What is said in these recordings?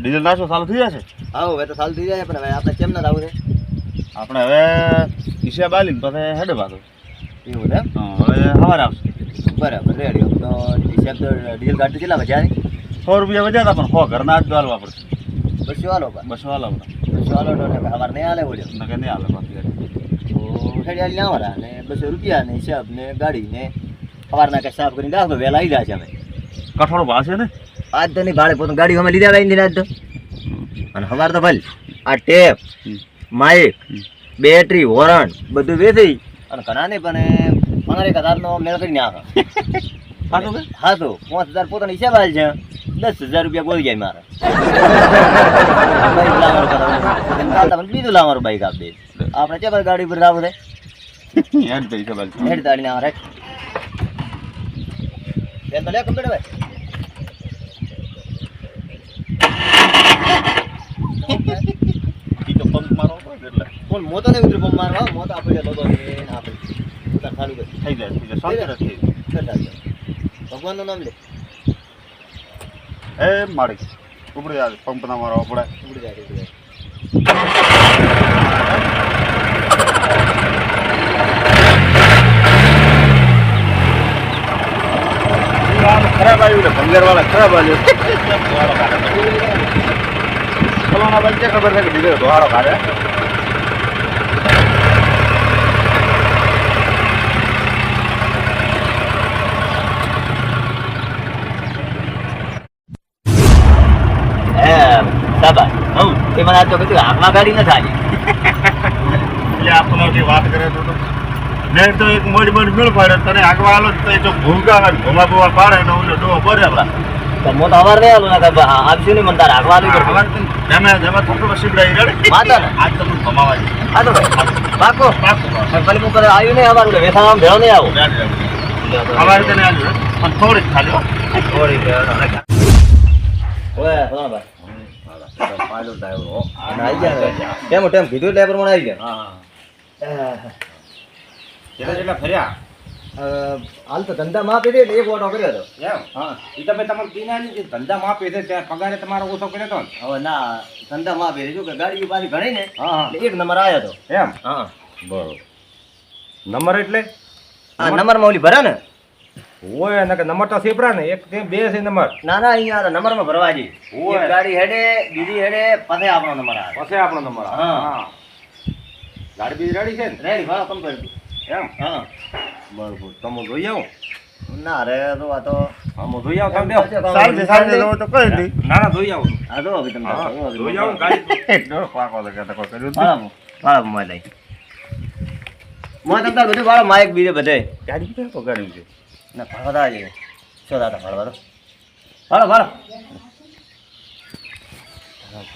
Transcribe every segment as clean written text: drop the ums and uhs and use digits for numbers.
Diesel નાશો ચાલુ થઈ જશે? હા હવે તો ચાલુ થઈ જાય પણ હવે આપણે કેમ ના આવું છે આપણે હવે હિસાબ આલીને પછી હેડે પાછો. એવું છે હવે સવારે આવશે. બરાબર રેડી તો હિસાબ તો ડીઝલ ગાડી કેટલા બચ્યા ને 100 રૂપિયા વધ્યા હતા પણ 100 ઘરના જ હાલવા પડશે. બસો હાલો પણ 200 હાલવા પડે. બસો હાલો તો અમારે નહીં હાલે બોલ્યો નકે નહીં હાલે પાછી. તો હેડી હાલી આવવાના ને 200 રૂપિયા ને હિસાબ ને ગાડી ને સવારના કંઈ સાફ કરીને રાખો વહેલા આવી જશે અમે કઠોળ ભાવશે ને આજ તો નહીં ભાડે પોતાની ગાડી અમે લીધા આવીને આજ તો અને સવાર તો ભલે આ ટેપ માઇક બેટરી વોરંટ બધું વેચી અને ઘણા નહીં પણ 15,000નો મેળ કરી નાખો. હા તો 5,000 પોતાનો હિસાબ હાલ છે 10,000 રૂપિયા બોલી જાય મારે બીજું લાવવાનું બાઈક આપ દે આપણે ચેબર ગાડી પર લાવું છે હેડ તો હિસાબ આલશે. હેડ તાળી ના રાખ બેન તો લે કમ્પ્લીટ ભાઈ ઈ તો પંપ મારો પડે એટલે કોણ મોતો ને ઉતરી પંપ મારવા મોતો આપણે બધો ને આપણે ઉતાર ચાલુ કરી થઈ જાય શાંતિ થઈ જાય. ભગવાનનું નામ લે એ માડી ઉપડી જાય પંપ ના મારવા પડે. ઉડી જાય ઉડી જાય ખરાબ આવ્યું ને ભંગાર વાળા ખરાબ આવ્યું. ફલાણા ભાઈ ક્યાં ખબર છે કે ડીઝલ ધોવાળો કાઢે. સાબા એ મને આજ તો કીધું આમાં ગાડી ન થાય એટલે આપણો વાત કરે તો મેં તો એક મોડી મોડી મેળ પાડે તને આગવા આલો તો જો ભૂંગા આવે ભોમા ભોમા પાડે ને ઓલો ડો ભરે આપડા તો મો તો અવાર નહીં આલું ના આવશું ને મને તાર આગવા આલું હવે જમે જમે થોડું સીબડાઈ રેડી માતા ને આજ તો ભમાવા છે. હા તો ભાઈ પાકો ભલે હું કરે આવ્યું નહીં અમારું વેથામાં ભેળો નહીં આવું અમારે તને આવ્યું પણ થોડી જ ખાલી થોડી ઓય હા ભાઈ પાયલોટ આવ્યો અને આવી ગયા કેમ ટેમ કીધું એટલે એ પ્રમાણે આવી ગયા હા કેટલા ફર્યા હાલ તો ધંધા માં આપી દે એટલે એક ઓટો કર્યો હતો એમ હા એ તમે તમારે પીનાની જે ધંધા માં આપે છે ત્યાં પગારે તમારો ઓછો કર્યો હતો ને હવે ના ધંધા માં આપી દે કે ગાડી પાછી ઘણી ને હા એટલે એક નંબર આવ્યો હતો એમ હા બરોબર નંબર એટલે આ નંબર માં ઓલી ભરા ને ઓય નકે નંબર તો સેપરા ને એક બે છે નંબર ના ના અહીંયા તો નંબર માં ભરવા જી ઓય. એક ગાડી હેડે બીજી હેડે પછી આપણો નંબર આવે પછી આપણો નંબર હા. ગાડી બીજી રેડી છે ને રેડી ભાડો કમ્પ્લીટ એમ હા બરોબર તમે જોઈ આવો ના રે તો આ તો આમ જોઈ આવો તમે સાંજે સાંજે તો કઈ નહીં ના ના જોઈ આવો આ તો હવે તમે જોઈ આવો ગાડી ડોર પાકો લગે તો કોઈ કર્યું ભાડો ભાડો માં લઈ માં તમને બધું ભાડો માઇક બીજે બધે ગાડી કેમ પગાડ્યું છે ના ભાડો દા જઈએ શું દાદા ભાડો ભાડો ભાડો ભાડો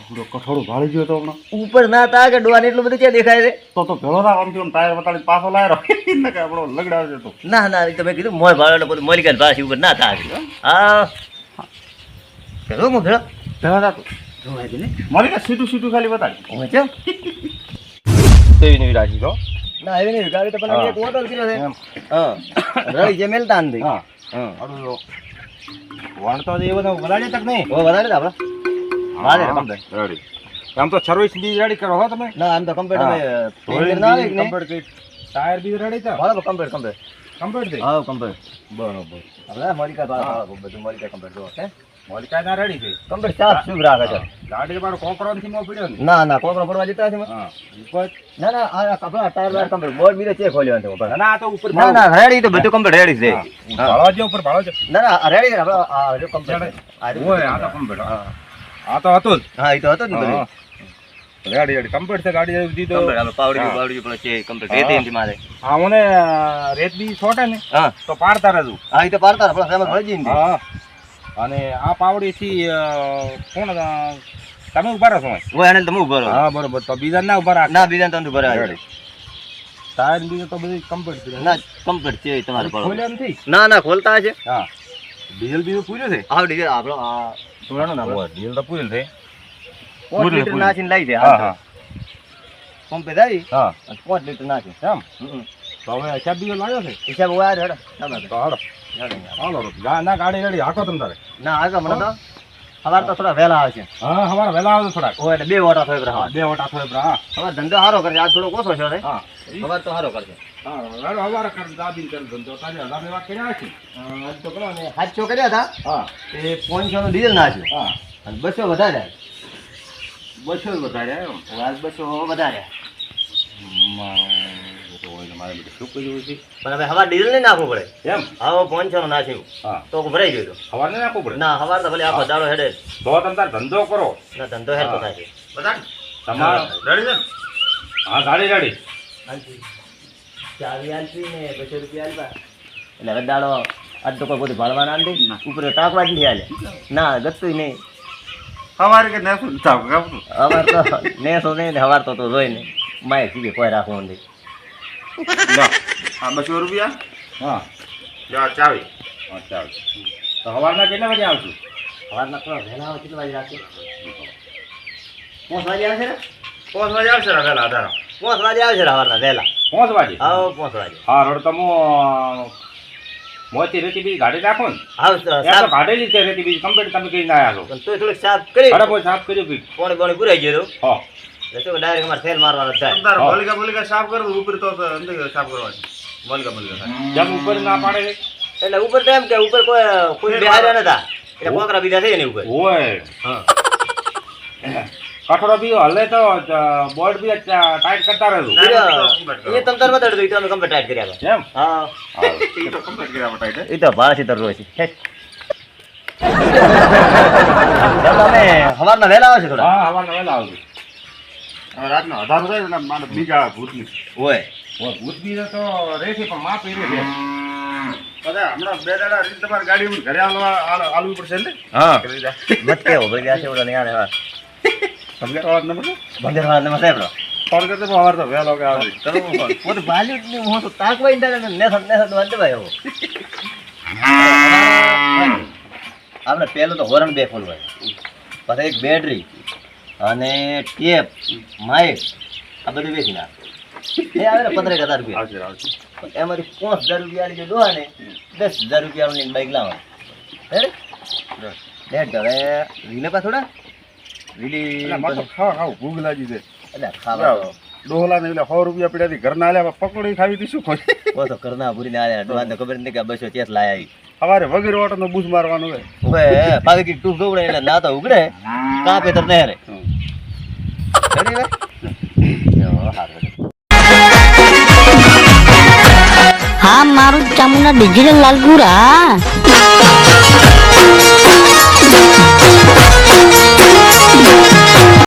પૂરો કઠોળું ભાળી ગયો તો હમણાં ઉપર ના તા કે ડોવાની એટલું બધું ક્યાં દેખાય છે તો ભેળો થાય આમ થયું ટાયર બતાડી પાછો લાયરો ને કે આપણો લગડાવજો તો ના ના એ તો મેં કીધું મોય ભાડો એટલે બધું મળી ગયા પાછી ઉપર ના થાય હા ભેળો મો ભેળો ભેળો થતો જોવાય છે ને મારી કે સીધું સીધું ખાલી બતાડી હોય છે તેવી નહીં રાખી તો ના એવી નહીં ગાડી તો પણ હા. એક હોટલ કર્યો છે એમ હા રડી જે મેલતા નથી હા હા અડું જો વણતો જ એ બધો વલાડે તક નહીં ઓ વધારે ને આપણે વાલે રેડી આમ તો સર્વિસ બી રેડી કરો હો તમે ના આમ તો કમ્પ્લીટ હા. હવે ધોઈ પેન્ટર ના આવે કે નહીં કમ્પ્લીટ ટાયર બી રેડી છે ભાડો કમ્પ્લીટ કમ્પ્લીટ કમ્પ્લીટ છે હા કમ્પ્લીટ બરોબર આપણે મલિકા ભાડો બધું મલિકા કમ્પ્લીટ જો હે મોલિકા ના રેડી છે કમ્પ્લીટ ચાર શું રાખે છે ગાડી મારો કોકરો થી મો પડ્યો ને ના ના કોકરો પડવા જતા છે હા ઉપર ના ના આ કપડા ટાયર વાયર કમ્પ્લીટ બોર્ડ બીજે ચેક ખોલ્યો છે ઉપર ના આ તો ઉપર ના ના રેડી તો બધું કમ્પ્લીટ રેડી છે ભાળો જો ઉપર ભાળો જો ના ના રેડી છે આપણે આ જો કમ્પ્લીટ ઓય આ તો કમ્પ્લીટ આ તો હતું જ હા એ તો હતો જ ને બધું રેડી રેડી કમ્પ્લીટ છે ગાડી દીધો કમ્પ્લીટ આપણે પાવડી પાવડી પર છે કમ્પ્લીટ રેતી એમથી મારે હા મને રેત બી છોટે ને હા તો પાડતા રહેજો હા એ તો પાડતા આપણે ફેમસ ભળી જઈને હા અને આ પાવડી થી કોણ તમે ઉભા રહો છો ઓય એને તમે ઉભો રહો હા બરોબર તો બીજા ના ઉભા રાખ ના બીજા તંતુ ભરે રેડી ટાયર બીજું તો બધું કમ્પ્લીટ છે ના કમ્પ્લીટ છે તમારે ખોલ્યા નથી ના ના ખોલતા છે હા ડીઝલ બીજું પૂર્યું છે આ ડીજે આપણો આ થોડાનો ના ડીઝલ તો પૂરેલ છે 5 લીટર નાખીને લઈ દે હા હા પંપે જાય હા 5 લીટર નાખી એમ તો હવે હિસાબ બીજો લાવ્યો છે હિસાબ વાર હેડો તો હાલો હાલો ના ગાડી રેડી હાકો તમ તારે ના આગળ મને તો સવાર તો થોડા વહેલા આવશે હા હવારે વહેલા આવજો થોડાક ઓ એટલે 2 ઓટા થાય બરા 2 વટા થોય હા હવે ધંધો સારો કરશે આજ થોડો ઓછો છે હા સવાર તો સારો કરશે હા હવારે કર દાબીન કર ધંધો તારે હજાર વાત કર્યા છે આજ તો કરો ને 700 કર્યા હતા હા એ 500 નું ડીઝલ નાખ્યું હા અને 200 વધાર્યા 200 વધારે એમ આજ 200 વધાર્યા મારે બધું શું કર્યું છે પણ હવે હવા ડીઝલ નહીં નાખવું પડે એમ હવે 500 નું નાખ્યું હા તો ભરાઈ ગયો તો સવારે નહીં નાખવું પડે ના હવાર તો ભલે આખો દાડો હેડે તો તમે તાર ધંધો કરો ના ધંધો હેડતો થાય છે બધા તમારે રેડી છે હા ગાડી રેડી ચાવી આલતી ને 200 રૂપિયા આલવા એટલે હવે દાડો આજ તો કોઈ બધું ભાળવા ના દે ઉપર ટાંકવા જ નહીં હાલે ના ગતું નહીં સવારે કે ના શું થાવ કાપતું હવાર તો નેસો નહીં ને હવાર તો જોઈ ને માય સીધી કોઈ રાખવું નથી લો આ 200 રૂપિયા હા જા ચાવી હા ચાવી તો સવારના કેટલા વાગે આવશું હવારના થોડા વહેલા આવે કેટલા વાગે રાખે 5 વાગે આવશે ને 5 વાગે આવશે ને વહેલા આધાર 5 વાગે આવશે ને હવારના વહેલા 5 વાગે આવો 5 વાગે હા રોડ તમો મોતી રેતી બીજી ગાડી રાખો ને આવ ત્યાં તો ગાડેલી છે રેતી બીજી કમ્પ્લીટ તમે કરીને આવ્યા છો તો થોડીક સાફ કરી અરે કોઈ સાફ કર્યું બી પોણી પુરાઈ ગયો હા એટલે ડાયરેક્ટ અમારે ફેલ મારવાનો થાય અંદર બોલિકા સાફ કરવું ઉપર તો અંદર સાફ કરવાની બોલિકા જેમ ઉપર ના પાડે છે એટલે ઉપર તો એમ કે ઉપર કોઈ બેહાર્યા નતા એટલે કોકરા બીજા છે ને ઉપર ઓય હા કઠોળો બી હલે તો બોર્ડ બી ટાઈટ કરતા રહેજો એ તમતાર માં તડતો ઈ તો અમે કમ્પ્લીટ ટાઈટ કર્યા એમ હા એ તો કમ્પ્લીટ કર્યા ટાઈટ ઈ તો ભાળસી તર રોય છે તમે હવારના વહેલા આવશે થોડા હા હવારના વહેલા આવજો રાતનો 1000 થાય એટલે મારે બીજા ભૂતની ઓય ભૂત બી તો રહે છે પણ માપ એ રહે છે બધા હમણાં 2 દાડા રીત તમારી ગાડી ઘરે આલવું પડશે ને હા મત કેવો ભાઈ આ છે ઓલો ને આ સમજાર વાળા નંબર બંદર વાળા નંબર સાહેબ ફોન કરતો સવાર તો વહેલો કે આવે કરો ફોન ભાલ્યું જ નહીં હું તો તાકવા ઇન્ટર નેસદ વાંચે ભાઈ એવો આપણે પહેલું તો હોરન 2 ખોલવાય પછી એક બેટરી અને ટેપ માઇક આ બધું વેચી નાખ એ આવે ને 15000 રૂપિયા આવશે એમાંથી 5000 રૂપિયા લીધે દોહા ને 10000 રૂપિયાની બાઈક લાવવાની હે ડેટ હવે રીલે પા થોડા રીલી એટલે મારે તો ખાવ ભૂખ લાગી છે એટલે ખાવા તો ડોહલા ને એટલે 100 રૂપિયા પડ્યા ઘરના આલ્યા પકોડી ખાવી હતી શું ખોઈ ઓ તો કરના ભૂરીને આયા ડોહાને તો ખબર નથી કે 200 ચેસ લાયા સવારે વગેરે ઓટો બૂસ મારવાનું હોય ઓએ પાછી કી ટૂપ ઉગડે એટલે ના તો ઉગડે કાપે તો નહેરે રેડી વે યો હારું હા મારું ચામુંડા ડિજિટલ લાલગુરા